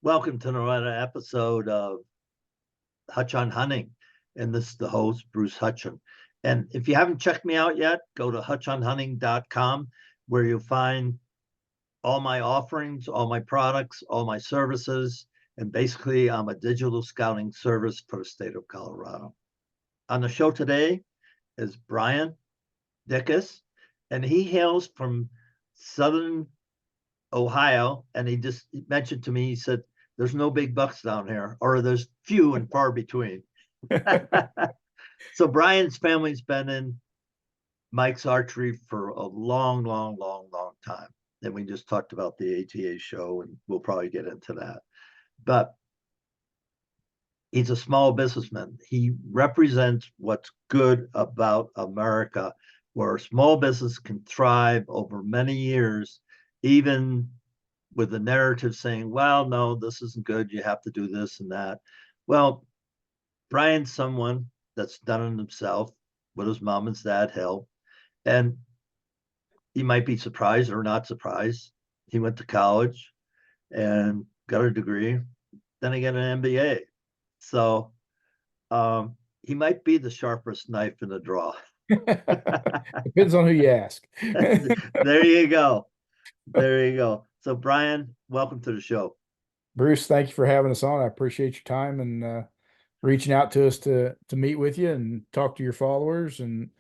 Welcome to another episode of Hutch on Hunting. And this is the host, Bruce Hutchin. And if you haven't checked me out yet, go to hutchonhunting.com where you'll find all my offerings, all my products, all my services. And basically, I'm a digital scouting service for the state of Colorado. On the show today is Bryan Dickess, and he hails from Southern Ohio, and he just mentioned to me, he said, there's no big bucks down here, or there's few and far between. So Bryan's family's been in Mike's Archery for a long, long, long, long time. And we just talked about the ATA show, and we'll probably get into that. But he's a small businessman. He represents what's good about America, where small business can thrive over many years, even with the narrative saying, well, no, this isn't good. You have to do this and that. Well, Bryan's someone that's done it himself with his mom and dad help. And you might be surprised or not surprised. He went to college and got a degree. Then he got an MBA. So he might be the sharpest knife in the drawer. Depends on who you ask. There you go. There you go. So Bryan, welcome to the show. Bruce, thank you for having us on. I appreciate your time and reaching out to us to meet with you and talk to your followers, and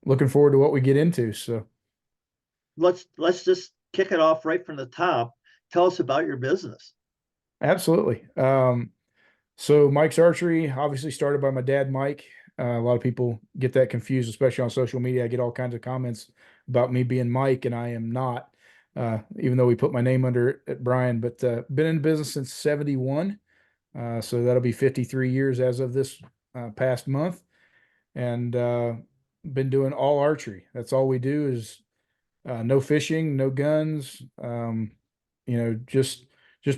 looking forward to what we get into. So Let's just kick it off right from the top. Tell us about your business. absolutely. So Mike's Archery obviously started by my dad, Mike. A lot of people get that confused, especially on social media. I get all kinds of comments about me being Mike, and I am not, even though we put my name under it at Bryan. But been in business since '71, so that'll be 53 years as of this past month, and been doing all archery. That's all we do is no fishing, no guns, just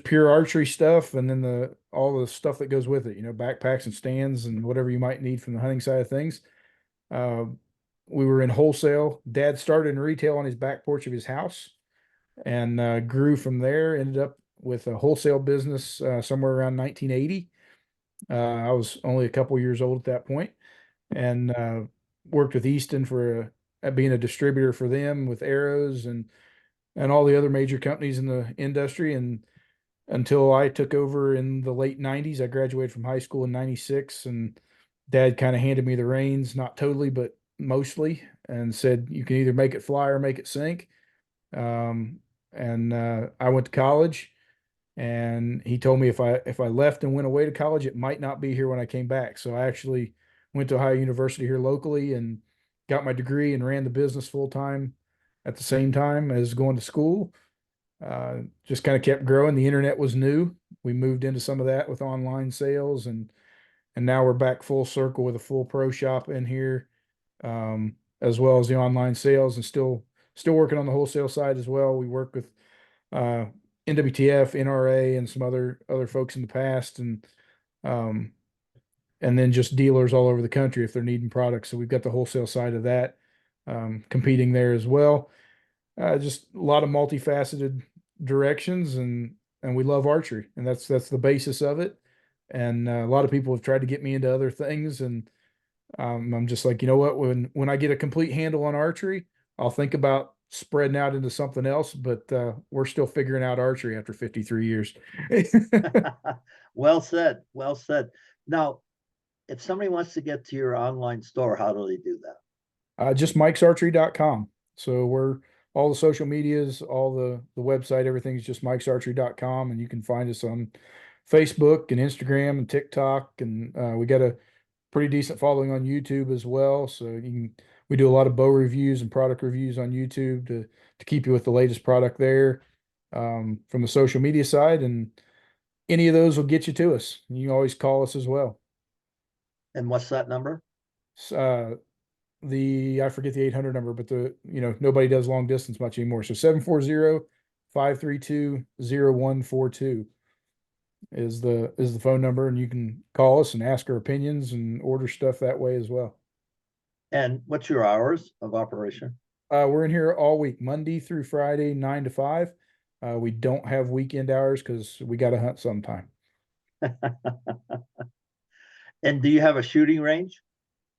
pure archery stuff, and then the all the stuff that goes with it, backpacks and stands and whatever you might need from the hunting side of things. Uh, we were in wholesale. Dad started in retail on his back porch of his house, and grew from there. Ended up with a wholesale business somewhere around 1980. I was only a couple years old at that point, and worked with Easton for being a distributor for them with arrows and all the other major companies in the industry. And until I took over in the late 90s. I graduated from high school in 96, and dad kind of handed me the reins, not totally, but mostly, and said, you can either make it fly or make it sink. And I went to college, and he told me if I left and went away to college, it might not be here when I came back. So I actually went to Ohio University here locally and got my degree and ran the business full time at the same time as going to school. Just kind of kept growing. The internet was new. We moved into some of that with online sales, and now we're back full circle with a full pro shop in here, as well as the online sales, and still working on the wholesale side as well. We work with uh, NWTF, NRA, and some other folks in the past, um, and then just dealers all over the country if they're needing products. So we've got the wholesale side of that, competing there as well. Just a lot of multifaceted directions, and we love archery, and that's the basis of it. And a lot of people have tried to get me into other things, and I'm just like, you know what? When I get a complete handle on archery, I'll think about spreading out into something else. But we're still figuring out archery after 53 years. Well said. Well said. Now, if somebody wants to get to your online store, how do they do that? Just mikesarchery.com. So we're all the social medias, all the website, everything's just mikesarchery.com, and you can find us on Facebook and Instagram and TikTok, and we got a pretty decent following on YouTube as well. So we do a lot of bow reviews and product reviews on YouTube to keep you with the latest product there, from the social media side, and any of those will get you to us. You can always call us as well. And what's that number? Uh, I forget the 800 number, but nobody does long distance much anymore. So 740-532-0142 is the phone number, and you can call us and ask our opinions and order stuff that way as well. And what's your hours of operation? We're in here all week, Monday through Friday, 9 to 5. We don't have weekend hours because we got to hunt sometime. And do you have a shooting range?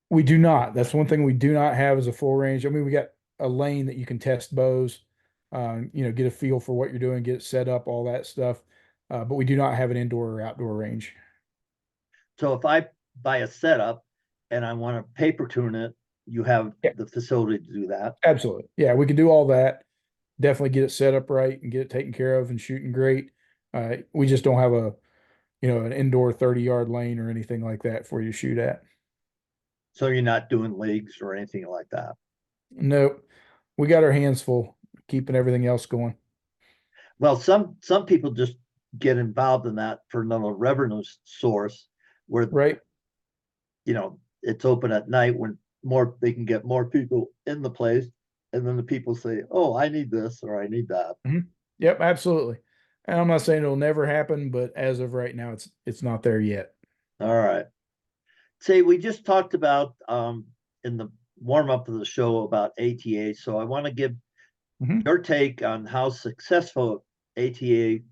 We do not. That's one thing we do not have is a full range. I mean, we got a lane that you can test bows, get a feel for what you're doing, get it set up, all that stuff. But we do not have an indoor or outdoor range. So if I buy a setup and I want to paper tune it, you have Yeah, the facility to do that. absolutely. Yeah, we can do all that. Definitely get it set up right and get it taken care of and shooting great. We just don't have an indoor 30-yard lane or anything like that for you to shoot at. So you're not doing leagues or anything like that. Nope. We got our hands full keeping everything else going. Well, some people just get involved in that for another revenue source where Right? it's open at night when more they can get more people in the place, and then the people say, "Oh, I need this or I need that." Mhm. Yep, absolutely. And I'm not saying it'll never happen, but as of right now, it's not there yet. All right. Say we just talked about in the warm up of the show about ATA, so I want to give Mhm. your take on how successful ATA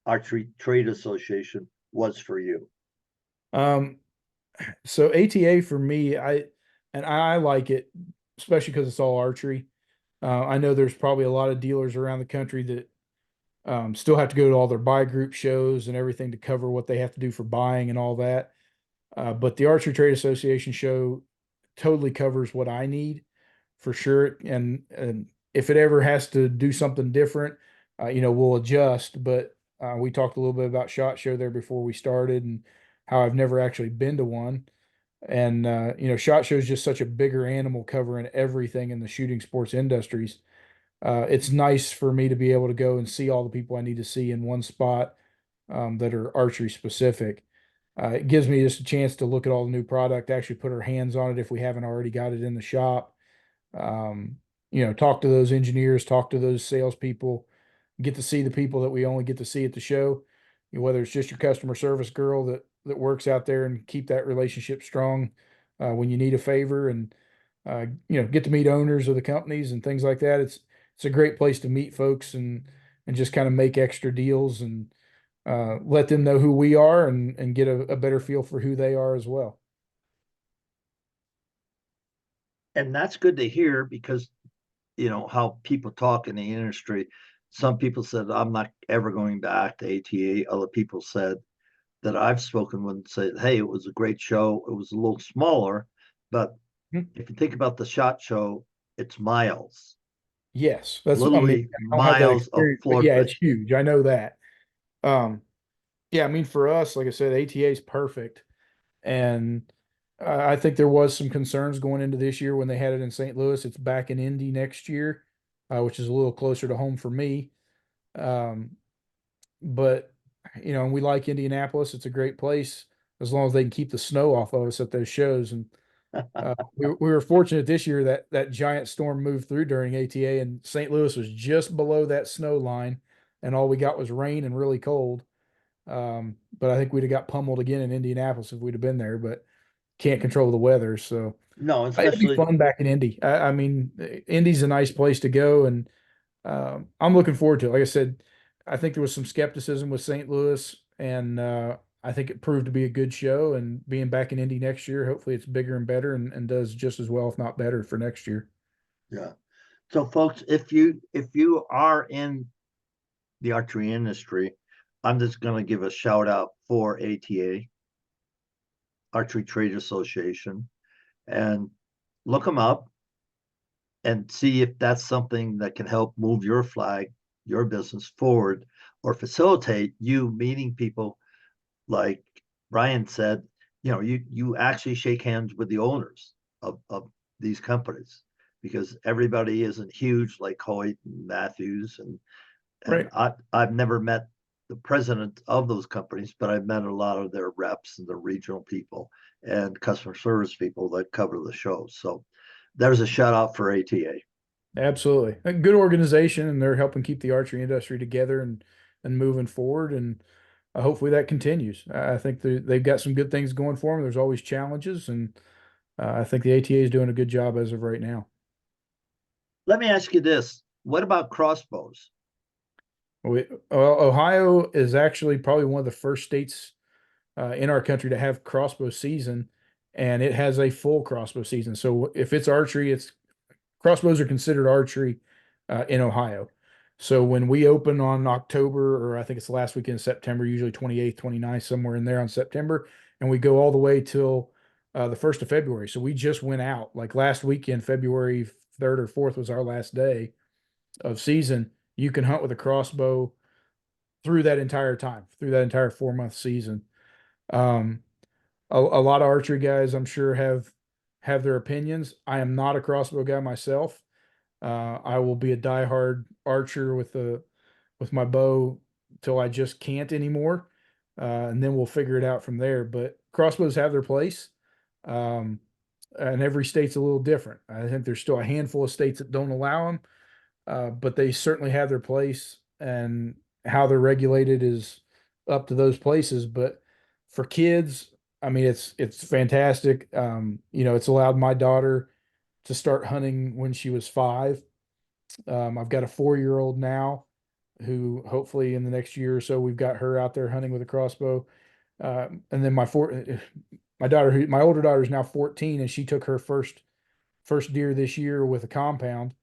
Archery Trade Association was for you. Um, so ATA for me, I like it, especially because it's all archery. I know there's probably a lot of dealers around the country that still have to go to all their buy group shows and everything to cover what they have to do for buying and all that. But the Archery Trade Association show totally covers what I need for sure. And if it ever has to do something different, we'll adjust. But we talked a little bit about SHOT Show there before we started and how I've never actually been to one. And SHOT Show is just such a bigger animal covering everything in the shooting sports industries. It's nice for me to be able to go and see all the people I need to see in one spot that are archery specific. It gives me just a chance to look at all the new product, actually put our hands on it if we haven't already got it in the shop. Um, talk to those engineers, talk to those salespeople, get to see the people that we only get to see at the show. Whether it's just your customer service girl that works out there and keep that relationship strong when you need a favor, and get to meet owners of the companies and things like that. It's a great place to meet folks and just kind of make extra deals and let them know who we are and get a better feel for who they are as well. And that's good to hear because how people talk in the industry. Some people said, I'm not ever going back to ATA. Other people said that I've spoken with said, hey, it was a great show. It was a little smaller, but Mhm. if you think about the SHOT Show, it's miles, Yes, I mean, literally I don't have that miles of experience, but floor yeah, it's plate. huge. I know that. Um, yeah, I mean, for us, like I said, ATA is perfect. And I think there was some concerns going into this year when they had it in St. Louis. It's back in Indy next year, which is a little closer to home for me. Um, but and we like Indianapolis. It's a great place as long as they can keep the snow off of us at those shows. And we were fortunate this year that that giant storm moved through during ATA, and St. Louis was just below that snow line, and all we got was rain and really cold. But I think we'd have got pummeled again in Indianapolis if we'd have been there. But can't control the weather. So No, it'd be especially fun back in Indy. I mean, Indy's a nice place to go, and I'm looking forward to it. Like I said, I think there was some skepticism with St. Louis, and I think it proved to be a good show. And being back in Indy next year, hopefully it's bigger and better and does just as well, if not better, for next year. yeah. So folks, if you are in the archery industry, I'm just going to give a shout out for ATA, Archery Trade Association, and look them up and see if that's something that can help move your flag, your business forward, or facilitate you meeting people like Bryan said, you actually shake hands with the owners of these companies because everybody isn't huge like Hoyt and Matthews and Right. I've never met the president of those companies, but I've met a lot of their reps and the regional people and customer service people that cover the show. So there's a shout out for ATA. Absolutely. A good organization, and they're helping keep the archery industry together and moving forward. And hopefully that continues. I think they've got some good things going for them. There's always challenges, and I think the ATA is doing a good job as of right now. Let me ask you this. What about crossbows? Ohio is actually probably one of the first states in our country to have crossbow season, and it has a full crossbow season. So if it's archery, it's crossbows are considered archery in Ohio. So when we open on October, or I think it's the last weekend of September, usually 28th, 29th, somewhere in there on September, and we go all the way till the 1st of February. So we just went out like last weekend, February 3rd or 4th was our last day of season. You can hunt with a crossbow through that entire time, through that entire 4 month season. Um, a lot of archery guys, I'm sure, have their opinions. I am not a crossbow guy myself. I will be a diehard archer with my bow till I just can't anymore, and then we'll figure it out from there. But crossbows have their place, um, and every state's a little different. I think there's still a handful of states that don't allow them, but they certainly have their place, and how they're regulated is up to those places. But for kids, I mean, it's fantastic. It's allowed my daughter to start hunting when she was 5. I've got a 4-year old now who hopefully in the next year or so we've got her out there hunting with a crossbow. And then my older daughter is now 14, and she took her first deer this year with a compound.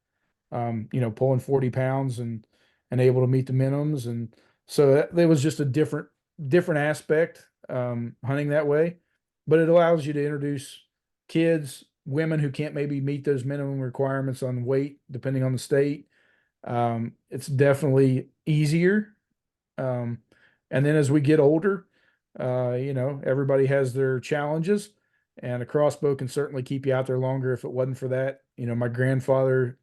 Pulling 40 pounds and able to meet the minimums, and so that was just a different aspect, hunting that way. But it allows you to introduce kids, women who can't maybe meet those minimum requirements on weight, depending on the state. It's definitely easier. Um, and then as we get older, everybody has their challenges, and a crossbow can certainly keep you out there longer if it wasn't for that. My grandfather,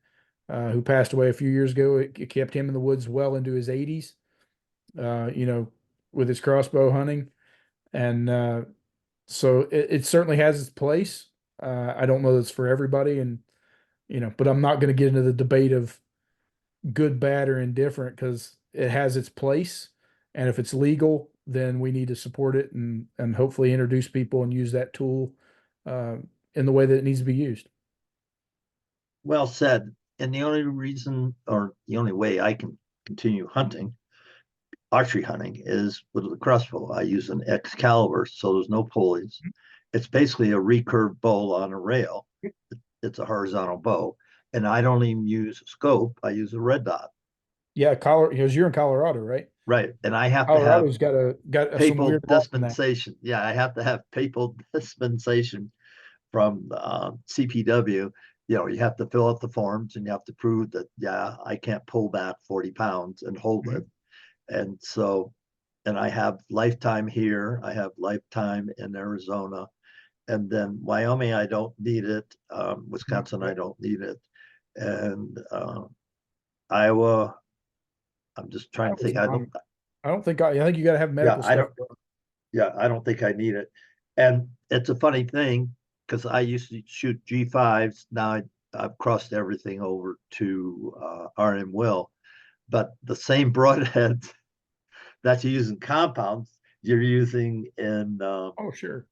who passed away a few years ago, it kept him in the woods well into his 80s, uh, you know, with his crossbow hunting. And so it certainly has its place. I don't know that it's for everybody, and but I'm not going to get into the debate of good, bad, or indifferent, because it has its place. And if it's legal, then we need to support it and hopefully introduce people and use that tool uh, in the way that it needs to be used. Well said. And the only reason, or the only way I can continue hunting, archery hunting, is with a crossbow. I use an Excalibur, so there's no pulleys. It's basically a recurved bow on a rail. It's a horizontal bow. And I don't even use a scope. I use a red dot. Yeah, Colorado, because you're in Colorado, right? Right. And I have to have Colorado's got some papal weird laws in that. dispensation. Yeah, I have to have papal dispensation from CPW. You have to fill out the forms and you have to prove that, yeah, I can't pull back 40 pounds and hold Mhm. it. And so, and I have lifetime here, I have lifetime in Arizona, and then Wyoming, I don't need it. Wisconsin, I don't need it. And Iowa, I'm just I trying to was think. I don't, I don't think I think you got to have yeah, medical I stuff don't, done. yeah, I don't think I need it. And it's a funny thing because I used to shoot G5s. Now I've crossed everything over to RM Will, but the same broadheads that you use in compounds, you're using in, Oh, sure.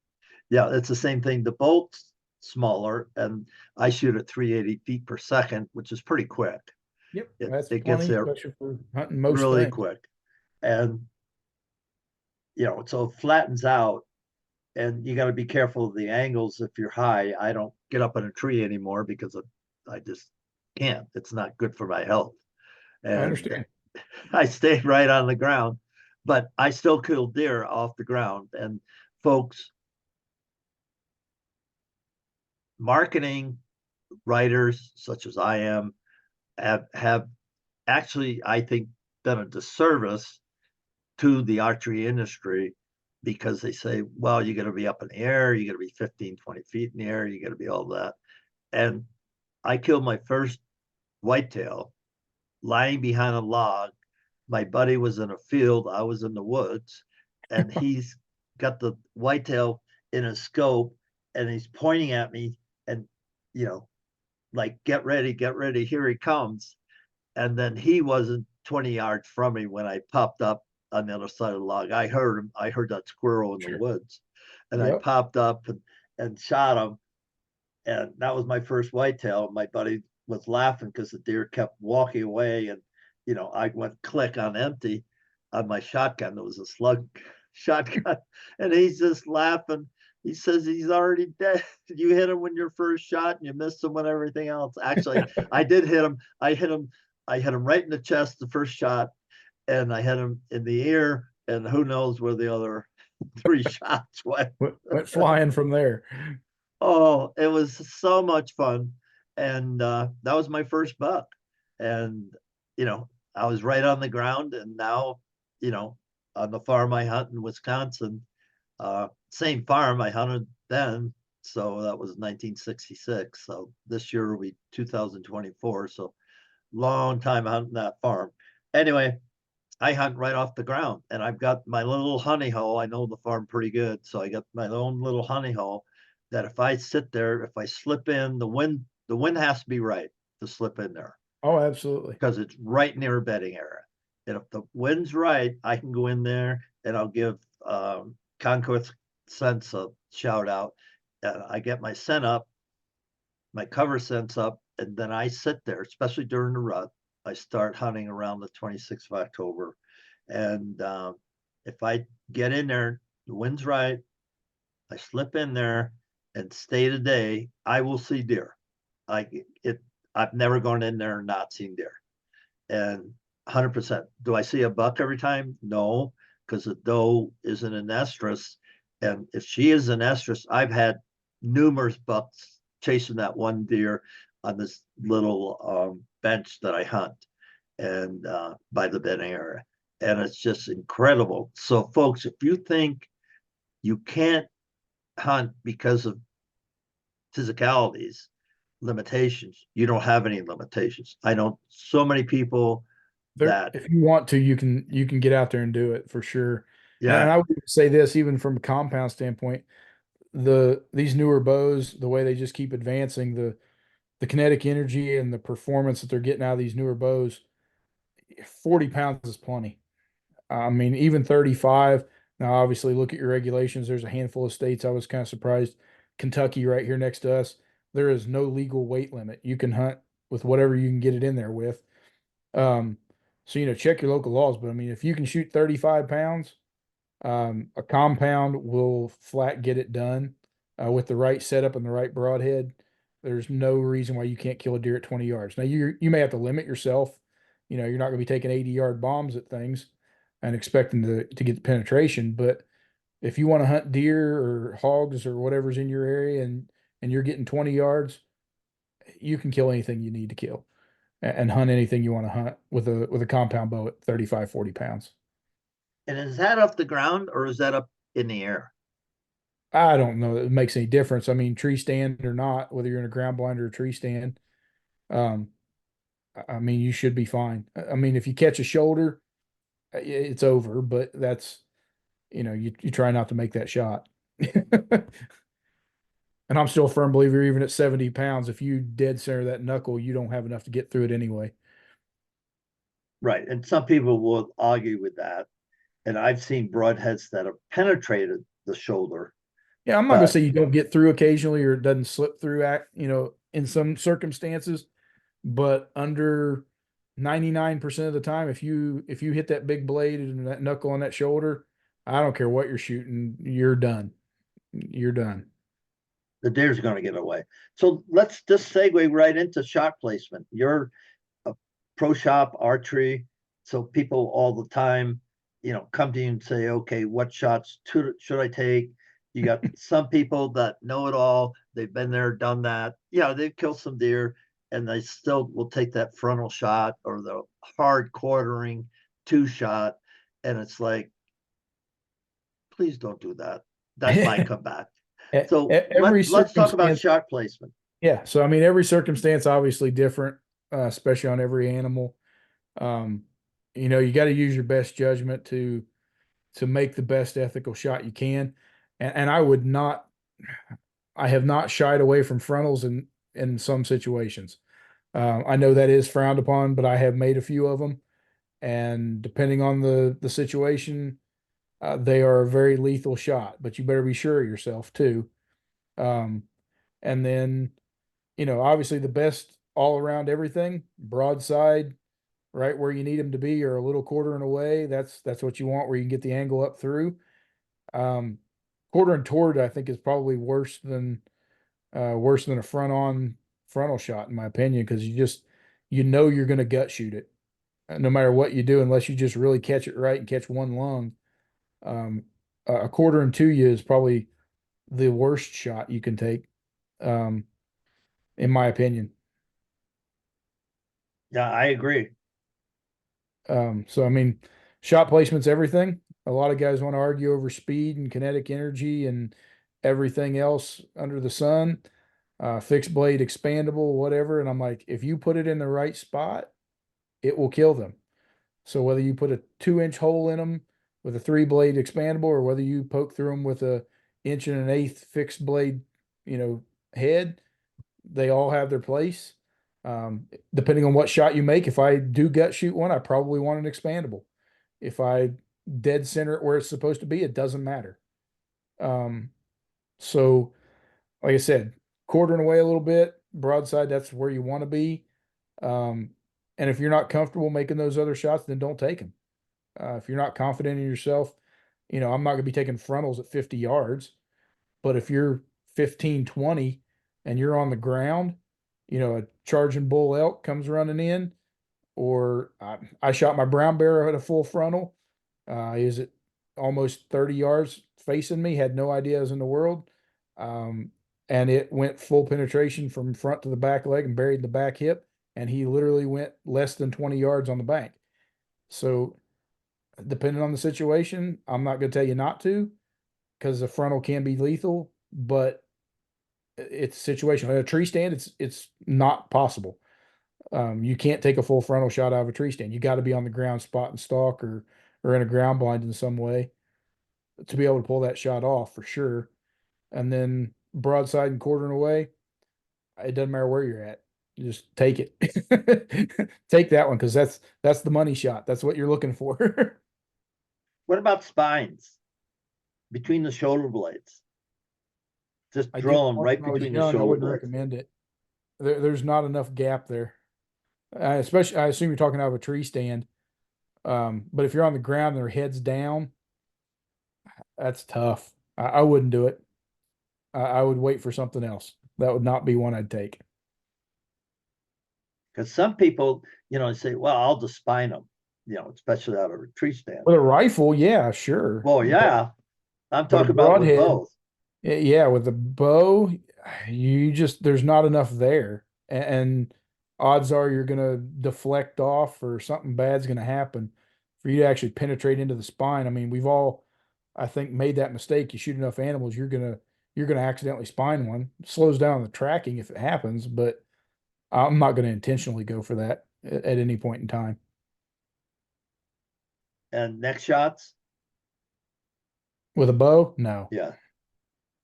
yeah, it's the same thing. The bolt's smaller, and I shoot at 380 feet per second, which is pretty quick. Yep, It, that's it gets plenty, there especially for hunting most really things. quick. And, so it flattens out, and you got to be careful of the angles if you're high. I don't get up in a tree anymore because I just can't. It's not good for my health. I And understand. I stay right on the ground, but I still kill deer off the ground. And folks, marketing writers such as I am have actually, I think, done a disservice to the archery industry because they say, well, you got to be up in the air, you got to be 15, 20 feet in the air, you got to be all that. And I killed my first whitetail lying behind a log. My buddy was in a field, I was in the woods, and he's got the whitetail in a scope and he's pointing at me and, you know, like, get ready, here he comes. And then he wasn't 20 yards from me when I popped up on the other side of the log. I heard him. I heard that squirrel in the Sure. woods. And I Yep. popped up and shot him. And that was my first whitetail. My buddy was laughing because the deer kept walking away. And I went click on empty on my shotgun. There was a slug shotgun, and he's just laughing. He says he's already dead. You hit him when your first shot, and you missed him with everything else. Actually, I did hit him. I hit him right in the chest the first shot, and I hit him in the ear. And who knows where the other three shots went? Went flying from there. Oh, it was so much fun. And that was my first buck. And, I was right on the ground. And now, you know, on the farm I hunt in Wisconsin, same farm I hunted then. So that was 1966. So this year will be 2024. So long time hunting that farm. Anyway, I hunt right off the ground, and I've got my little honey hole. I know the farm pretty good, so I got my own little honey hole that if I sit there, if I slip in, the wind has to be right to slip in there Oh, absolutely. because it's right near a bedding area. And if the wind's right, I can go in there and I'll give Conquest Sense a shout out. I get my scent up, my cover sense up, and then I sit there, especially during the rut. I start hunting around the 26th of October. And if I get in there, the wind's right, I slip in there and stay today, I will see deer. I it I've never gone in there and not seen deer. And 100%. Do I see a buck every time? No, because the doe isn't an estrus. And if she is an estrus, I've had numerous bucks chasing that one deer on this little bench that I hunt and by the bedding area. And it's just incredible. So, folks, if you think you can't hunt because of physicalities, limitations, you don't have any limitations. I know so many people There, that, if you want to, you can get out there and do it for sure. And yeah, I would say this, even from a compound standpoint, these newer bows, the way they just keep advancing, the kinetic energy and the performance that they're getting out of these newer bows, 40 pounds is plenty. I mean, even 35. Now, obviously, look at your regulations. There's a handful of states. I was kind of surprised. Kentucky, right here next to us, there is no legal weight limit. You can hunt with whatever you can get it in there with. Um, so, check your local laws. But I mean, if you can shoot 35 pounds, a compound will flat get it done with the right setup and the right broadhead. There's no reason why you can't kill a deer at 20 yards. Now you may have to limit yourself. You're not going to be taking 80-yard bombs at things and expecting to get the penetration. But if you want to hunt deer or hogs or whatever's in your area and you're getting 20 yards, you can kill anything you need to kill and hunt anything you want to hunt with a compound bow at 35, 40 pounds. and is that off the ground or is that up in the air? I don't know that it makes any difference. I mean, tree stand or not, whether you're in a ground blind or a tree stand, um, I mean, you should be fine. I mean, if you catch a shoulder, it's over, but you try not to make that shot. And I'm still a firm believer, even at 70 pounds, if you dead center that knuckle, you don't have enough to get through it anyway. Right. And some people will argue with that. And I've seen broadheads that have penetrated the shoulder, Yeah, I'm not gonna but say you don't get through occasionally or it doesn't slip through in some circumstances, but under 99% of the time, if you hit that big blade and that knuckle on that shoulder, I don't care what you're shooting, you're done. You're done. the deer's going to get away. So let's just segue right into shot placement. You're a pro shop archery. So people all the time, come to you and say, okay, what shots should I take? You got some people that know it all. They've been there, done that. Yeah, they've killed some deer and they still will take that frontal shot or the hard quartering two shot. And it's like, please don't do that. That's my comeback. So Every let's talk about circumstance, shot placement. yeah. So I mean, every circumstance obviously different, especially on every animal. Um, you got to use your best judgment to make the best ethical shot you can. And I have not shied away from frontals in some situations. I know that is frowned upon, but I have made a few of them, and depending on the situation, they are a very lethal shot. But you better be sure of yourself too. Um, and then obviously the best all around everything broadside, right where you need them to be or a little quartering away, that's what you want, where you can get the angle up through. Um, Quartering toward, I think, is probably worse than a front on frontal shot, in my opinion, because you know you're going to gut shoot it no matter what you do, unless you just really catch it right and catch one lung. Um, a quartering to you is probably the worst shot you can take, um, in my opinion. Yeah, I agree. So I mean, shot placement's everything. A lot of guys want to argue over speed and kinetic energy and everything else under the sun, fixed blade, expandable, whatever. And I'm like, if you put it in the right spot, it will kill them. So whether you put a 2-inch hole in them with a 3-blade expandable, or whether you poke through them with a 1 1/8 fixed blade, you know, head, they all have their place. Depending on what shot you make, if I do gut shoot one, I probably want an expandable. If I dead center it where it's supposed to be, it doesn't matter. Um, so like I said, quartering away a little bit, broadside, that's where you want to be. Um, and if you're not comfortable making those other shots, then don't take them. If you're not confident in yourself, I'm not going to be taking frontals at 50 yards, but if you're 15, 20 and you're on the ground, a charging bull elk comes running in, or I shot my brown bear at a full frontal. He was at almost 30 yards facing me, had no ideas in the world. Um, and it went full penetration from front to the back leg and buried the back hip. And he literally went less than 20 yards on the bank. So, depending on the situation, I'm not going to tell you not to, because the frontal can be lethal, but it's situational. In a tree stand, it's not possible. You can't take a full frontal shot out of a tree stand. You got to be on the ground, spot and stalk, or in a ground blind in some way to be able to pull that shot off for sure. And then broadside and quartering away, it doesn't matter where you're at. You just take it. Take that one, because that's the money shot. That's what you're looking for. What about spines between the shoulder blades? Just I did drill them once right when I was between the young. I shoulder wouldn't blades. recommend it. There's not enough gap there. Especially, I assume you're talking out of a tree stand. But if you're on the ground and their heads down, that's tough. I wouldn't do it. I would wait for something else. That would not be one I'd take. Because some people, say, well, I'll just spine them, especially out of a tree stand. With a rifle, yeah, sure. Well, But yeah, I'm but a talking about with broadhead, both. yeah, with a bow, there's not enough there. And odds are you're gonna deflect off, or something bad's gonna happen for you to actually penetrate into the spine. I mean, we've all, I think, made that mistake. You shoot enough animals, you're gonna accidentally spine one. It slows down the tracking if it happens, but I'm not gonna intentionally go for that at any point in time. And next shots, With a bow, no. yeah.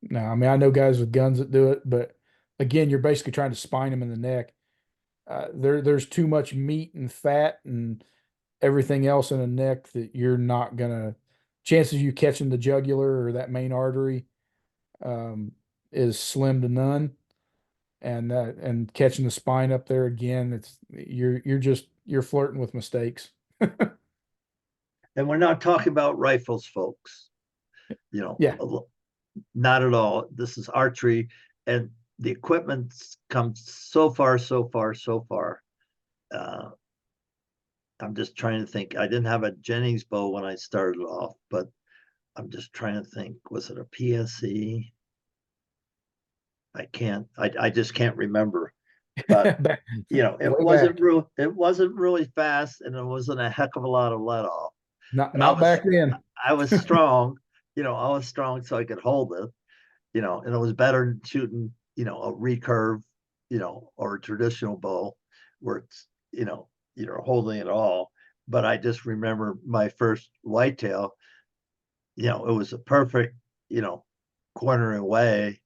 No, I mean, I know guys with guns that do it, but again, you're basically trying to spine them in the neck. There's too much meat and fat and everything else in the neck that you're not gonna. Chances you catching the jugular or that main artery, um, is slim to none, and catching the spine up there again, you're flirting with mistakes. And we're not talking about rifles, folks. You know, Yeah, not at all. This is archery, and the equipment's come so far, so far, so far. Uh, I'm just trying to think. I didn't have a Jennings bow when I started off, but I'm just trying to think. Was it a PSE? I can't. I just can't remember. But back, it way wasn't back. real. It wasn't really fast, and it wasn't a heck of a lot of let off. Not But I not was back then. I was strong. I was strong, so I could hold it. And it was better than shooting, a recurve, or a traditional bow where it's, you're holding it all. But I just remember my first whitetail, it was a perfect, cornering away.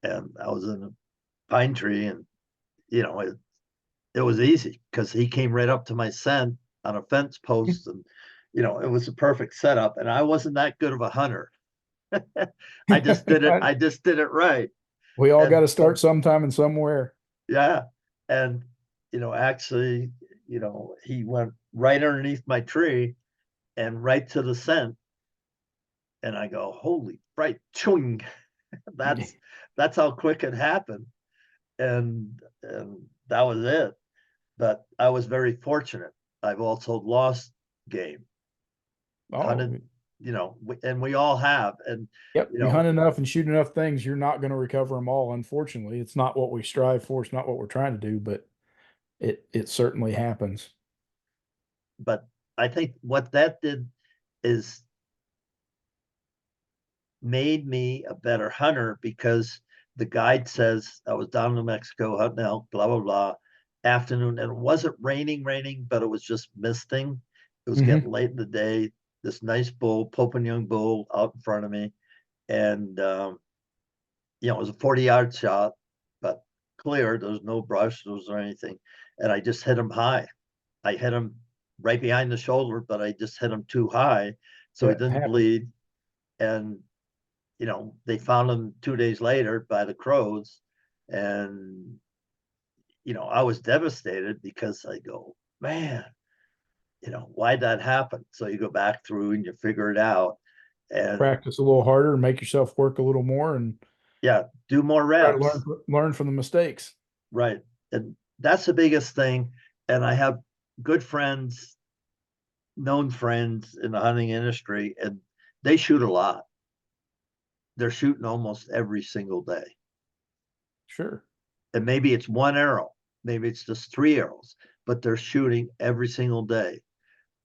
And I was in a pine tree, and, it was easy because he came right up to my scent on a fence post. And, it was a perfect setup. And I wasn't that good of a hunter. I just did it. I just did it right. We all got And to start sometime and somewhere. yeah. And, actually, he went right underneath my tree and right to the scent. And I go, holy fright, chewing. that's that's how quick it happened. And that was it. But I was very fortunate. I've also lost game Oh, hunted, and we all have. And yep. you You know, hunt enough and shoot enough things, you're not going to recover them all. Unfortunately, it's not what we strive for. It's not what we're trying to do, but it certainly happens. but I think what that did is made me a better hunter because the guide says I was down in New Mexico hunting elk, blah blah blah, afternoon, and it wasn't raining, but it was just misting. It was Hmm. getting late in the day. This nice bull, Pope and Young bull, out in front of me, and it was a 40-yard shot, but clear. There was no brush, there was anything, and I just hit him high. I hit him right behind the shoulder, but I just hit him too high, so he That didn't happens. bleed. And they found him 2 days later by the crows. And, I was devastated because I go, man, why'd that happen? So you go back through and you figure it out. And Practice a little harder and make yourself work a little more and yeah, do more try to reps. learn from the mistakes. Right. And that's the biggest thing. And I have good friends, known friends in the hunting industry, and they shoot a lot. They're shooting almost every single day. Sure. And maybe it's one arrow, maybe it's just 3 arrows, but they're shooting every single day.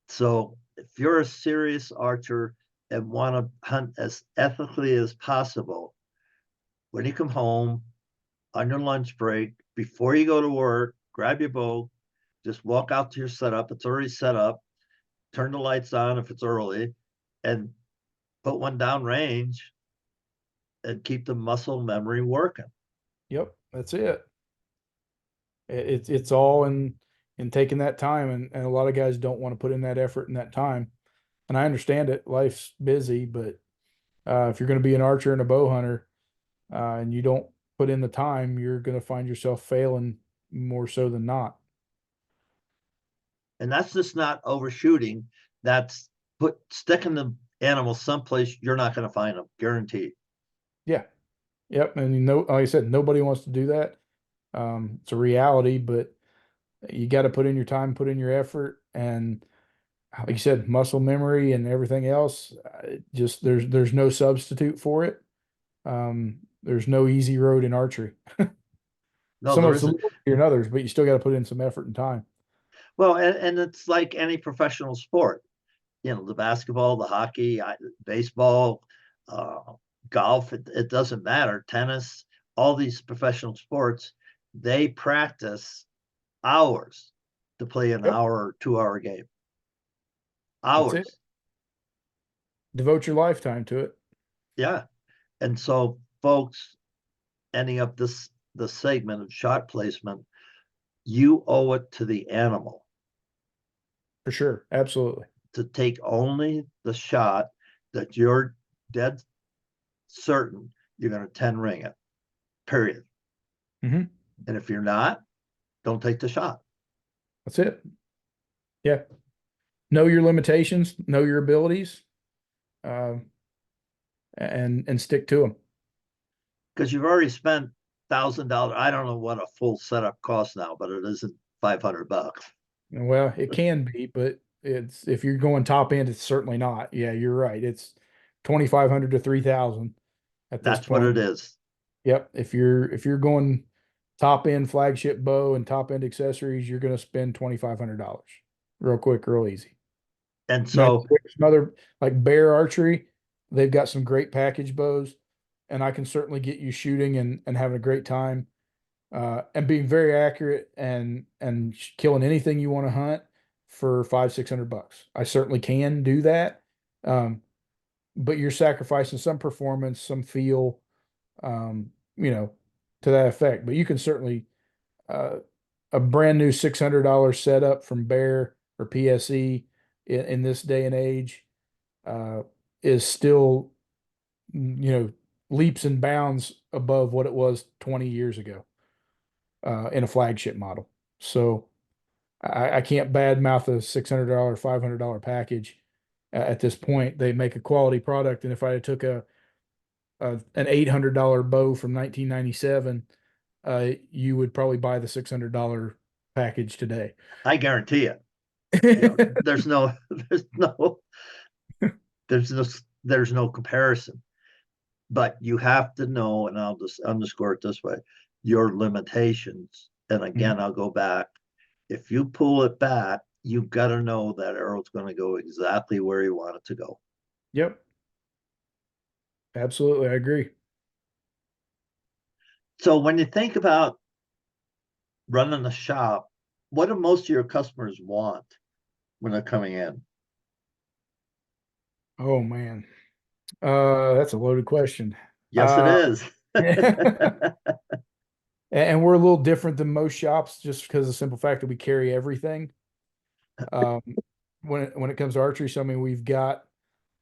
So if you're a serious archer and want to hunt as ethically as possible, when you come home on your lunch break, before you go to work, grab your bow, just walk out to your setup. It's already set up. Turn the lights on if it's early, and put one down range and keep the muscle memory working. Yep. That's it. It's all in taking that time, and a lot of guys don't want to put in that effort and that time. And I understand it. Life's busy, but if you're going to be an archer and a bow hunter, and you don't put in the time, you're going to find yourself failing more so than not. And that's just not overshooting. That's sticking the animal someplace you're not going to find them, guaranteed. Yeah. Yep. And like I said, nobody wants to do that. It's a reality, but you got to put in your time, put in your effort, and like you said, muscle memory and everything else. Just there's no substitute for it. There's no easy road in archery. No, Some there of it's a isn't. little easier than others, but you still got to put in some effort and time. Well, and it's like any professional sport. The basketball, the hockey, baseball, uh, golf. It doesn't matter. Tennis, all these professional sports, they practice hours to play an Yep, hour or 2 hour game. that's it. Hours. Devote your lifetime to it. Yeah. And so, folks, ending up the segment of shot placement, you owe it to the animal For sure. Absolutely. to take only the shot that you're dead certain you're going to 10 ring it, period. Hmm. And if you're not, don't take the shot. That's it. Yeah. Know your limitations, know your abilities, uh, and stick to them. Because you've already spent $1,000. I don't know what a full setup costs now, but it isn't $500. Well, it can be, but it's if you're going top end, it's certainly not. Yeah, you're right. It's 2,500 to 3,000 at this That's what point. it is. Yep. If you're going top end flagship bow and top end accessories, you're going to spend $2,500 real quick, real easy. And Now, so, there's some other like Bear Archery, they've got some great package bows, and I can certainly get you shooting and having a great time, and being very accurate and killing anything you want to hunt for 500-600 bucks. I certainly can do that, but you're sacrificing some performance, some feel, um, you know, to that effect. But you can certainly uh, a brand new $600 setup from Bear or PSE in this day and age uh, is still, leaps and bounds above what it was 20 years ago in a flagship model. So I can't badmouth a $600, $500 package at this point. They make a quality product, and if I took an $800 bow from 1997, you would probably buy the $600 package today. I guarantee it. There's no, there's no, there's no, there's no comparison. But you have to know, and I'll just underscore it this way, your limitations. And Mhm. again, I'll go back. If you pull it back, you've got to know that arrow's going to go exactly where you want it to go. Yep, absolutely, I agree. So when you think about running a shop, what do most of your customers want when they're coming in? Oh man, that's a loaded question. Yes, it Uh, is. and we're a little different than most shops just because of the simple fact that we carry everything. Um, when it comes to archery, so I mean, we've got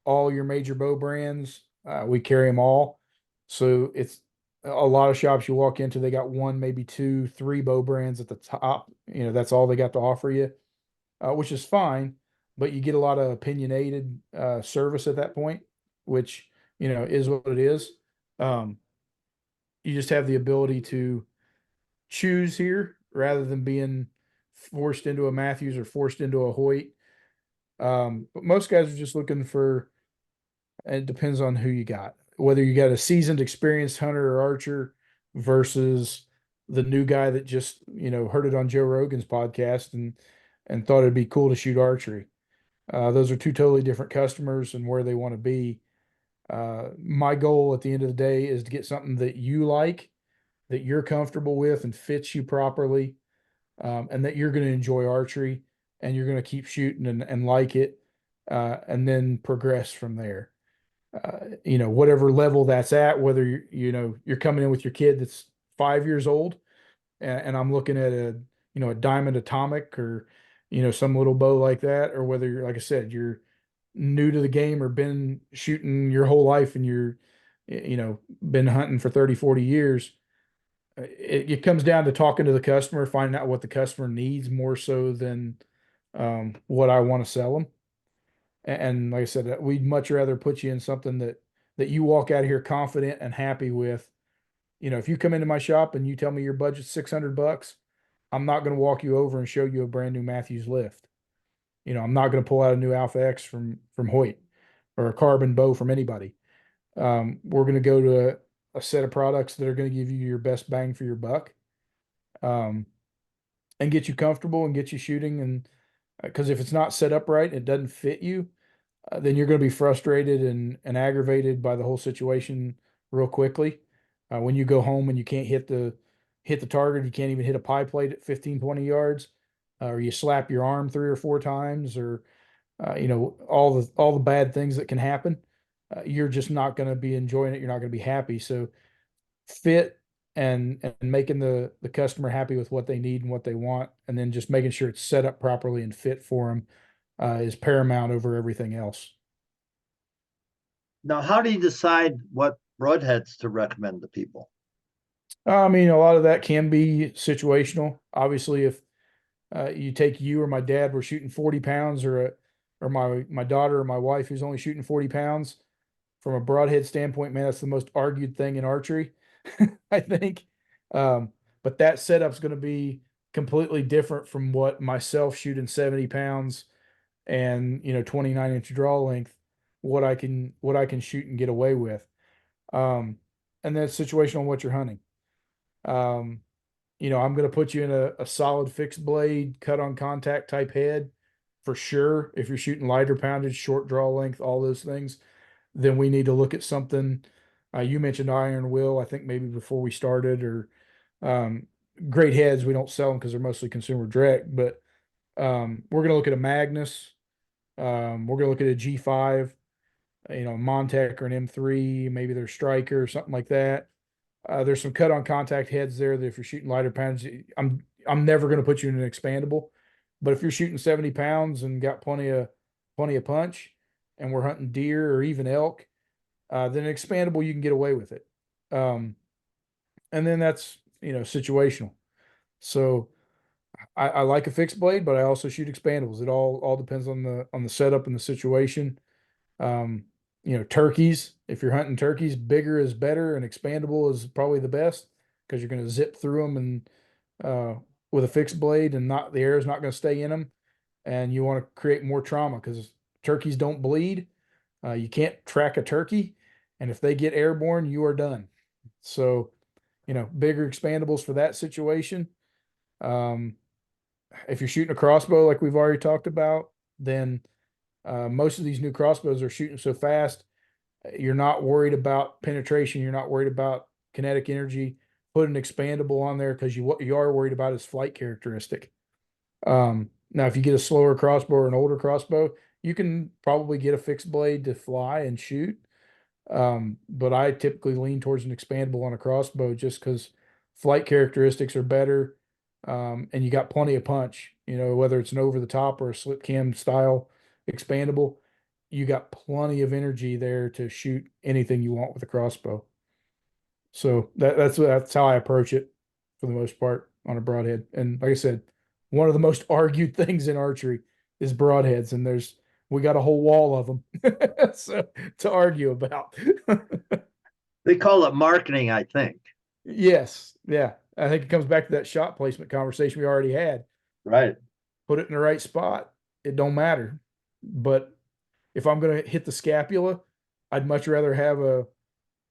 all your major bow brands. We carry them all. So it's a lot of shops you walk into, they got one, maybe two, three bow brands at the top. That's all they got to offer you, which is fine. But you get a lot of opinionated service at that point, which is what it is. Um, you just have the ability to choose here rather than being forced into a Matthews or forced into a Hoyt. But most guys are just looking for, and it depends on who you got, whether you got a seasoned, experienced hunter or archer versus the new guy that just heard it on Joe Rogan's podcast and thought it'd be cool to shoot archery. Those are two totally different customers and where they want to be. My goal at the end of the day is to get something that you like, that you're comfortable with, and fits you properly, and that you're going to enjoy archery and you're going to keep shooting and like it, and then progress from there. Whatever level that's at, whether you're coming in with your kid that's 5 years old, and I'm looking at a diamond atomic or some little bow like that, or whether you're, like I said, you're new to the game or been shooting your whole life and you're been hunting for 30, 40 years. It comes down to talking to the customer, finding out what the customer needs more so than what I want to sell them. And like I said, we'd much rather put you in something that you walk out of here confident and happy with. If you come into my shop and you tell me your budget's $600, I'm not going to walk you over and show you a brand new Matthews lift. I'm not going to pull out a new Alpha X from Hoyt or a carbon bow from anybody. We're going to go to a set of products that are going to give you your best bang for your buck, um, and get you comfortable and get you shooting. And because if it's not set up right, it doesn't fit you, then you're going to be frustrated and aggravated by the whole situation real quickly. When you go home and you can't hit the target, you can't even hit a pie plate at 15, 20 yards, or you slap your arm 3 or 4 times, or all the bad things that can happen. You're just not going to be enjoying it. You're not going to be happy. So fit and making the customer happy with what they need and what they want, and then just making sure it's set up properly and fit for them, is paramount over everything else. Now, how do you decide what broadheads to recommend to people? I mean, a lot of that can be situational. Obviously, if you take you or my dad, we're shooting 40 pounds, or my daughter or my wife who's only shooting 40 pounds, from a broadhead standpoint, man, that's the most argued thing in archery, I think. But that setup's going to be completely different from what myself shooting 70 pounds and 29-inch draw length, what I can shoot and get away with. Um, and then it's situational on what you're hunting. Um, I'm going to put you in a solid fixed blade, cut on contact type head for sure. If you're shooting lighter poundage, short draw length, all those things, then we need to look at something. You mentioned iron will, I think maybe before we started, or um, great heads. We don't sell them because they're mostly consumer direct, but we're going to look at a Magnus. We're going to look at a G5, Montec or an M3, maybe their Striker or something like that. There's some cut on contact heads there that if you're shooting lighter pounds, I'm never going to put you in an expandable, but if you're shooting 70 pounds and got plenty of punch, and we're hunting deer or even elk, then an expandable you can get away with it. Um, and then that's situational. So I like a fixed blade, but I also shoot expandables. It all depends on the setup and the situation. Um, turkeys, if you're hunting turkeys, bigger is better and expandable is probably the best because you're going to zip through them and with a fixed blade and not the air is not going to stay in them. And you want to create more trauma because turkeys don't bleed. You can't track a turkey. And if they get airborne, you are done. So, bigger expandables for that situation. Um, if you're shooting a crossbow, like we've already talked about, then most of these new crossbows are shooting so fast. You're not worried about penetration. You're not worried about kinetic energy. Put an expandable on there because what you are worried about is flight characteristic. Now, if you get a slower crossbow or an older crossbow, you can probably get a fixed blade to fly and shoot. But I typically lean towards an expandable on a crossbow just because flight characteristics are better. And you got plenty of punch, whether it's an over the top or a slip cam style expandable, you got plenty of energy there to shoot anything you want with a crossbow. So that's how I approach it for the most part on a broadhead. And like I said, one of the most argued things in archery is broadheads, and we got a whole wall of them so, to argue about. They call it marketing, I think. Yes, yeah. I think it comes back to that shot placement conversation we already had. Right. Put it in the right spot, it don't matter. But if I'm going to hit the scapula, I'd much rather have a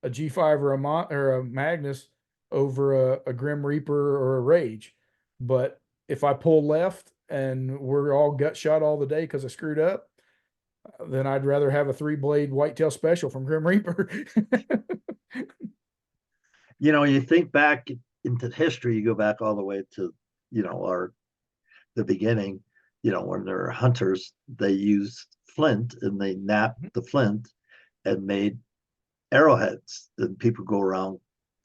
G5 or a Magnus over a Grim Reaper or a Rage. But if I pull left and we're all gut shot all the day because I screwed up, then I'd rather have a 3-blade whitetail special from Grim Reaper. You think back into history, you go back all the way to, the beginning, when they're hunters, they used flint and they napped the flint and made arrowheads. And people go around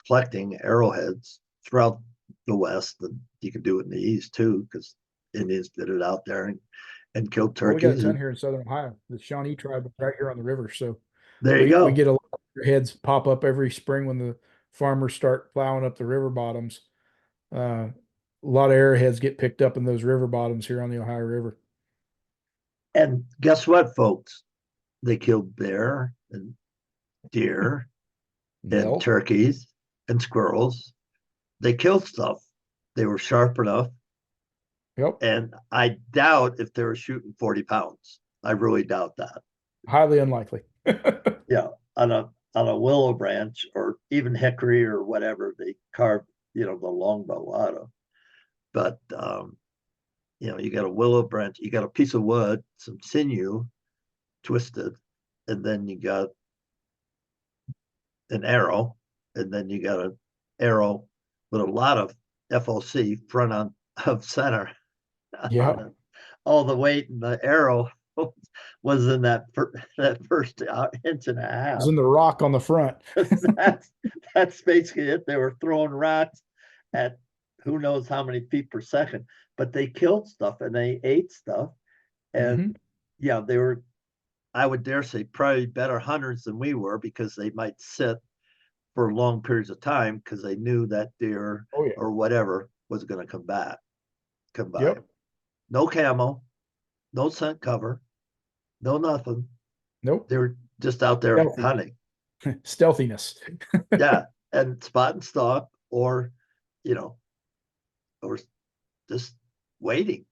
collecting arrowheads throughout the West. And you can do it in the East too, because Indians did it out there and killed Well, we got a turkeys. ton And here in Southern Ohio. The Shawnee tribe is right here on the river. So there you we go. get a lot of heads pop up every spring when the farmers start plowing up the river bottoms. A lot of arrowheads get picked up in those river bottoms here on the Ohio River. And guess what, folks? They killed bear and deer and Mel. turkeys and squirrels. They killed stuff. They were sharp enough. Yep. And I doubt if they were shooting 40 pounds. I really doubt that. Highly unlikely. Yeah. On a willow branch or even hickory or whatever they carve, the longbow out of. But you got a willow branch, you got a piece of wood, some sinew twisted, and then you got an arrow, and then you got an arrow with a lot of FOC front on of center. Yeah. All the weight in the arrow was in that first inch and a It was half. in the rock on the front. that's that's basically it. They were throwing rocks at who knows how many feet per second, but they killed stuff and they ate stuff. And Mm-hmm. yeah, they were, I would dare say, probably better hunters than we were because they might sit for long periods of time because they knew that deer Oh yeah. or whatever was going to come by. Yep. No camo, no scent cover, no nothing. Nope. They were just out there Stealthy. hunting. Stealthiness. Yeah, and spot and stalk, or you know, or just waiting.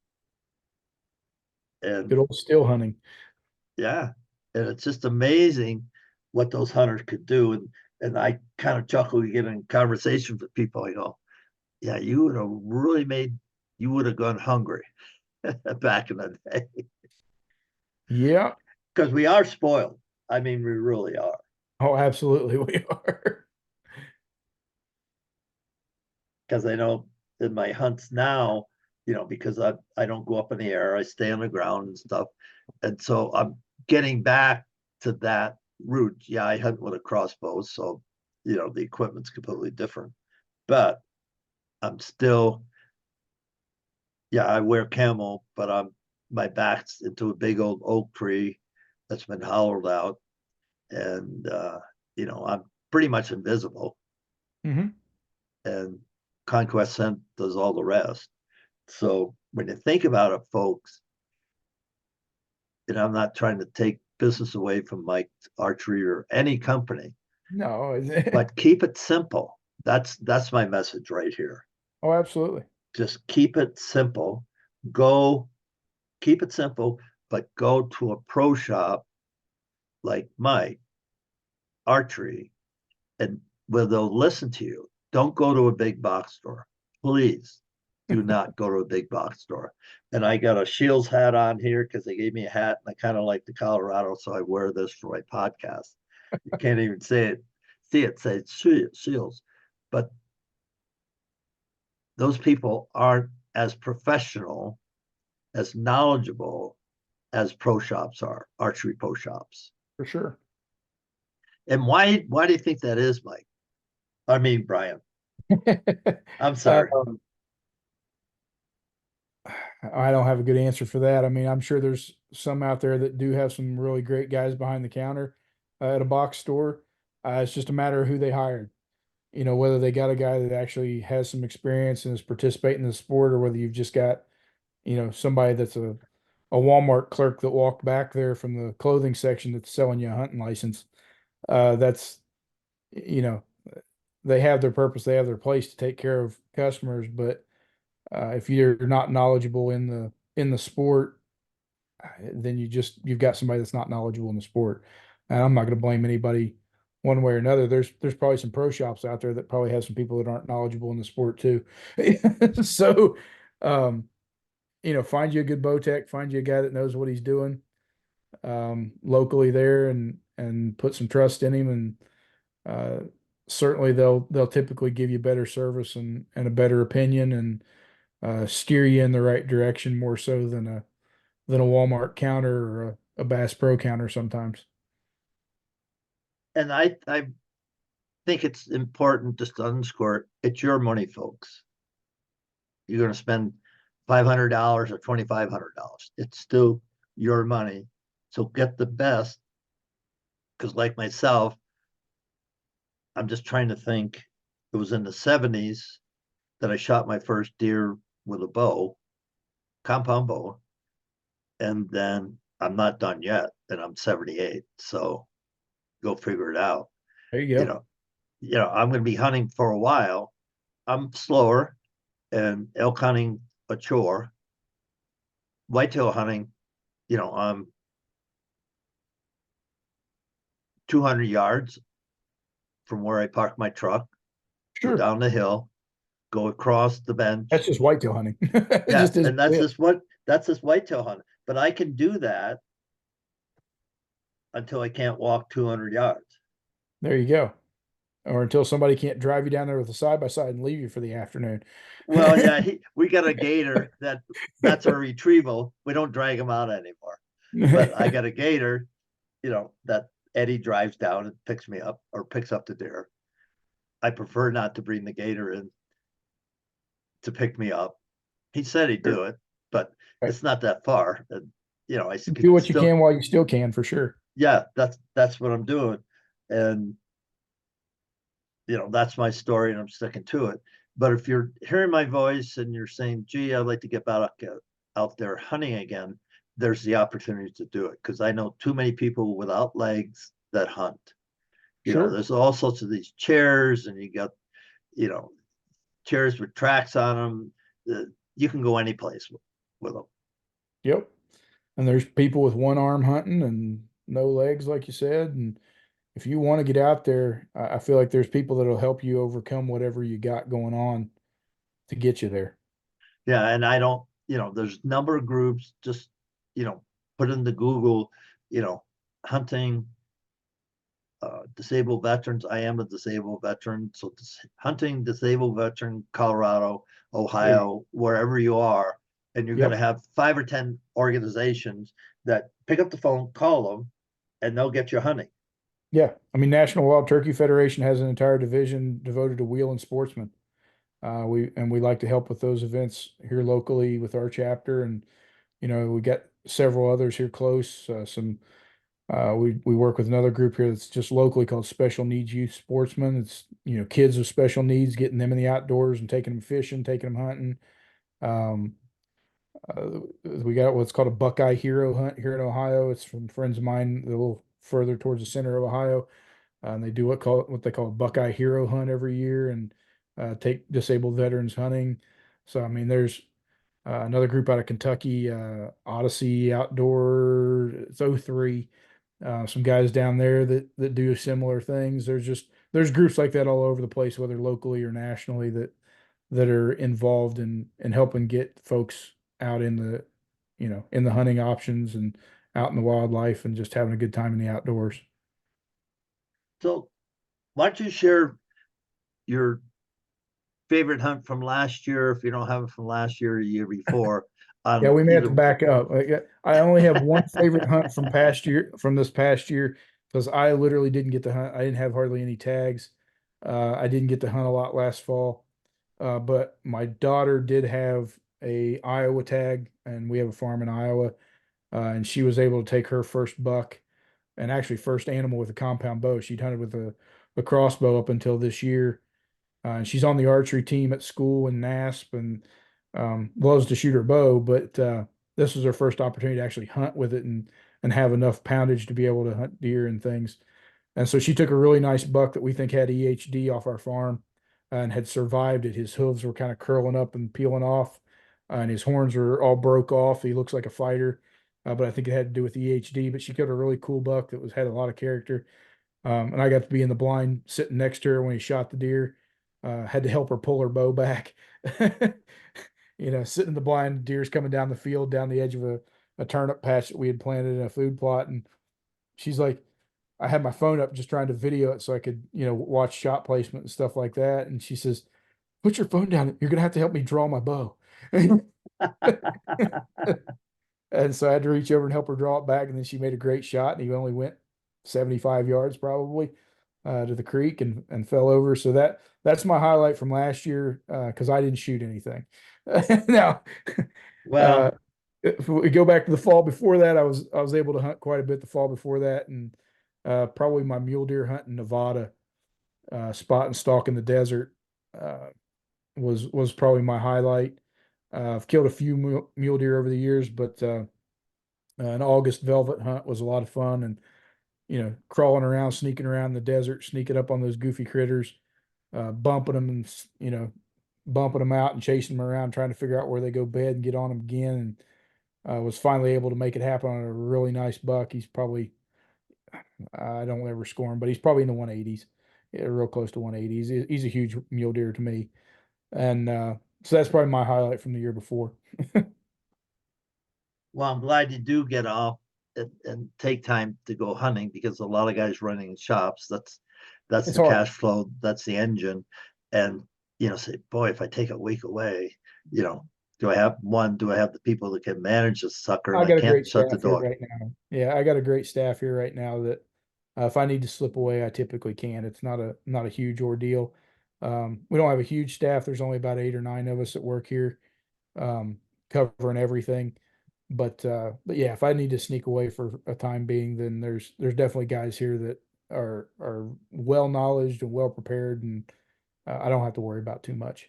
Good And old still hunting. yeah, and it's just amazing what those hunters could do. And I kind of chuckle, you get in conversations with people. I go, yeah, you would have really you would have gone hungry back in the day Yeah. because we are spoiled. I mean, we really are. Oh, absolutely we are. Because I know in my hunts now, because I don't go up in the air, I stay on the ground and stuff. And so I'm getting back to that route. Yeah, I hunt with a crossbow, so the equipment's completely different. But I'm still, yeah, I wear camo, but my back's into a big old oak tree that's been hollowed out, and I'm pretty much invisible. Mm-hmm. And Conquest Scent does all the rest. So when you think about it, folks, and I'm not trying to take business away from Mike's Archery or any company, No. but keep it simple. That's my message right here. Oh, absolutely. Just keep it simple. Go keep it simple, but go to a pro shop like Mike Archery and where they'll listen to you. Don't go to a big box store. Please do not go to a big box store. And I got a Shields hat on here because they gave me a hat and I kind of like the Colorado, so I wear this for my podcast. You can't even see it say Shields. But those people aren't as professional, as knowledgeable as pro shops are, archery pro shops. For sure. And why do you think that is, Mike? I mean, Bryan. I'm sorry. Um, I don't have a good answer for that. I mean, I'm sure there's some out there that do have some really great guys behind the counter at a box store. It's just a matter of who they hired. You know, whether they got a guy that actually has some experience and is participating in the sport, or whether you've just got, somebody that's a Walmart clerk that walked back there from the clothing section that's selling you a hunting license. That's, you know, they have their purpose, they have their place to take care of customers, but if you're not knowledgeable in the sport, then you've got somebody that's not knowledgeable in the sport. And I'm not going to blame anybody one way or another. There's probably some pro shops out there that probably have some people that aren't knowledgeable in the sport too. So, um, find you a good bow tech, find you a guy that knows what he's doing, locally there, and put some trust in him, and certainly they'll typically give you better service and a better opinion, and steer you in the right direction more so than a Walmart counter or a Bass Pro counter sometimes. And I think it's important just to underscore it's your money, folks. You're going to spend $500 or $2,500. It's still your money. So get the best. Because, like myself, I'm just trying to think. It was in the 70s that I shot my first deer with a bow, compound bow. And then I'm not done yet. And I'm 78. So go figure it out. There you You go. know, I'm going to be hunting for a while. I'm slower and elk hunting a chore. Whitetail hunting, I'm 200 yards from where I park my truck, go Sure. down the hill, go across the That's bench. just whitetail hunting. It Yeah, just is and what it is. that's this whitetail hunt. But I can do that until I can't walk 200 yards. There you go. Or until somebody can't drive you down there with a side by side and leave you for the afternoon. Well, yeah, we got a gator that's a retrieval. We don't drag him out anymore. But I got a gator, that Eddie drives down and picks me up or picks up the deer. I prefer not to bring the gator in to pick me up. He said he'd Sure. do it, but Right. it's not that far. And I Do could what you still, can while you still can, for sure. yeah, that's what I'm doing. And that's my story and I'm sticking to it. But if you're hearing my voice and you're saying, gee, I'd like to get back out there hunting again, there's the opportunity to do it. Because I know too many people without legs that hunt. Sure. There's all sorts of these chairs, and you got, you know, chairs with tracks on them. You can go any place with them. Yep. And there's people with one arm hunting and no legs, like you said. And if you want to get out there, I feel like there's people that'll help you overcome whatever you got going on to get you there. Yeah, and I don't, there's a number of groups. Just, you know, put in the Google, hunting disabled veterans. I am a disabled veteran, so hunting disabled veteran, Colorado, There you, Ohio, wherever you are, and you're going to yep. have 5 or 10 organizations that pick up the phone, call them, and they'll get you hunting. Yeah. I mean, National Wild Turkey Federation has an entire division devoted to wheel and sportsmen. We like to help with those events here locally with our chapter, and we got several others here close. We work with another group here that's just locally called Special Needs Youth Sportsmen. It's kids with special needs, getting them in the outdoors and taking them fishing, taking them hunting. Um, We got what's called a Buckeye Hero Hunt here in Ohio. It's from friends of mine a little further towards the center of Ohio. And they do what they call a Buckeye Hero Hunt every year and take disabled veterans hunting. So I mean, there's another group out of Kentucky, Odyssey Outdoor. It's O3. Some guys down there that do similar things. There's groups like that all over the place, whether locally or nationally, that are involved in helping get folks out in the in the hunting options and out in the wildlife and just having a good time in the outdoors. So why don't you share your favorite hunt from last year, if you don't have it from last year or year before, Yeah, on we may have to either. back up. I only have one favorite hunt from this past year because I literally didn't get to hunt. I didn't have hardly any tags. I didn't get to hunt a lot last fall. But my daughter did have a Iowa tag, and we have a farm in Iowa, and she was able to take her first buck and actually first animal with a compound bow. She'd hunted with a crossbow up until this year. And she's on the archery team at school in NASP and loves to shoot her bow, but this was her first opportunity to actually hunt with it and have enough poundage to be able to hunt deer and things. And so she took a really nice buck that we think had EHD off our farm and had survived it. His hooves were kind of curling up and peeling off, and his horns were all broke off. He looks like a fighter, but I think it had to do with EHD. But she killed a really cool buck that had a lot of character. And I got to be in the blind sitting next to her when he shot the deer. Had to help her pull her bow back. Sitting in the blind, deer's coming down the field, down the edge of a turnip patch that we had planted in a food plot. And she's like, I had my phone up just trying to video it so I could, watch shot placement and stuff like that. And she says, put your phone down. You're going to have to help me draw my bow. And so I had to reach over and help her draw it back. And then she made a great shot. And he only went 75 yards probably to the creek and fell over. So that's my highlight from last year because I didn't shoot anything. Now, uh, Well, if we go back to the fall before that, I was able to hunt quite a bit the fall before that, and probably my mule deer hunt in Nevada, spot and stalk in the desert, uh, was probably my highlight. I've killed a few mule deer over the years, but an August velvet hunt was a lot of fun, and crawling around, sneaking around the desert, sneaking up on those goofy critters, bumping them and bumping them out and chasing them around, trying to figure out where they go bed and get on them again. And was finally able to make it happen on a really nice buck. He's probably, I don't ever score him, but he's probably in the 180s, yeah, real close to 180s. He's a huge mule deer to me. And so that's probably my highlight from the year before. well, I'm glad you do get off and take time to go hunting because a lot of guys running shops, that's It's the hard. cash flow, that's the engine. And say, boy, if I take a week away, you know, do I have the people that can manage this sucker and I I got a can't great shut the staff here door. right now. Yeah, I got a great staff here right now that if I need to slip away, I typically can. It's not a huge ordeal. We don't have a huge staff. There's only about 8 or 9 of us that work here, um, covering everything. But yeah, if I need to sneak away for a time being, then there's definitely guys here that are well knowledged and well prepared, and I don't have to worry about too much.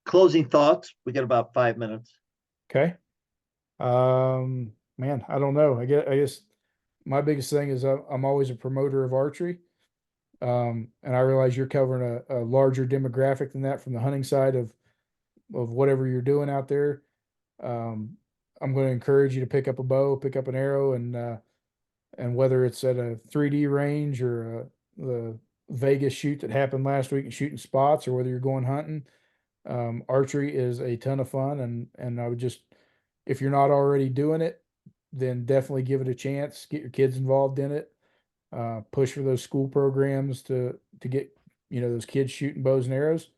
Closing thoughts. We got about 5 minutes. Okay. Man, I don't know. I guess my biggest thing is I'm always a promoter of archery. And I realize you're covering a larger demographic than that from the hunting side of whatever you're doing out there. Um, I'm going to encourage you to pick up a bow, pick up an arrow, and whether it's at a 3D range or the Vegas shoot that happened last week and shooting spots, or whether you're going hunting, archery is a ton of fun. And I would just, if you're not already doing it, then definitely give it a chance. Get your kids involved in it. Push for those school programs to get those kids shooting bows and arrows.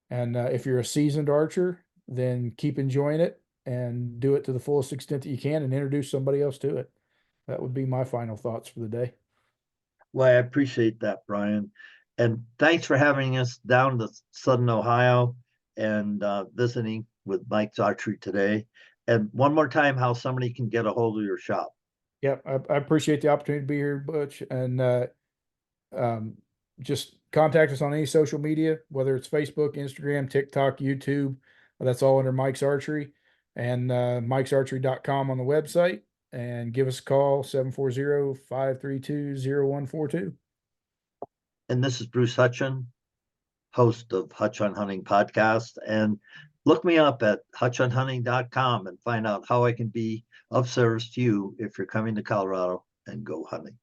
And if you're a seasoned archer, then keep enjoying it and do it to the fullest extent that you can, and introduce somebody else to it. That would be my final thoughts for the day. Well, I appreciate that, Bryan. And thanks for having us down to Southern Ohio and visiting with Mike's Archery today. And one more time, how somebody can get a hold of your shop. Yep, I appreciate the opportunity to be here, Butch, and um, just contact us on any social media, whether it's Facebook, Instagram, TikTok, YouTube. That's all under Mike's Archery, and mikesarchery.com on the website, and give us a call 740-532-0142. And this is Bruce Hutchin, host of Hutch on Hunting podcast. And look me up at hutchonhunting.com and find out how I can be of service to you if you're coming to Colorado and go hunting.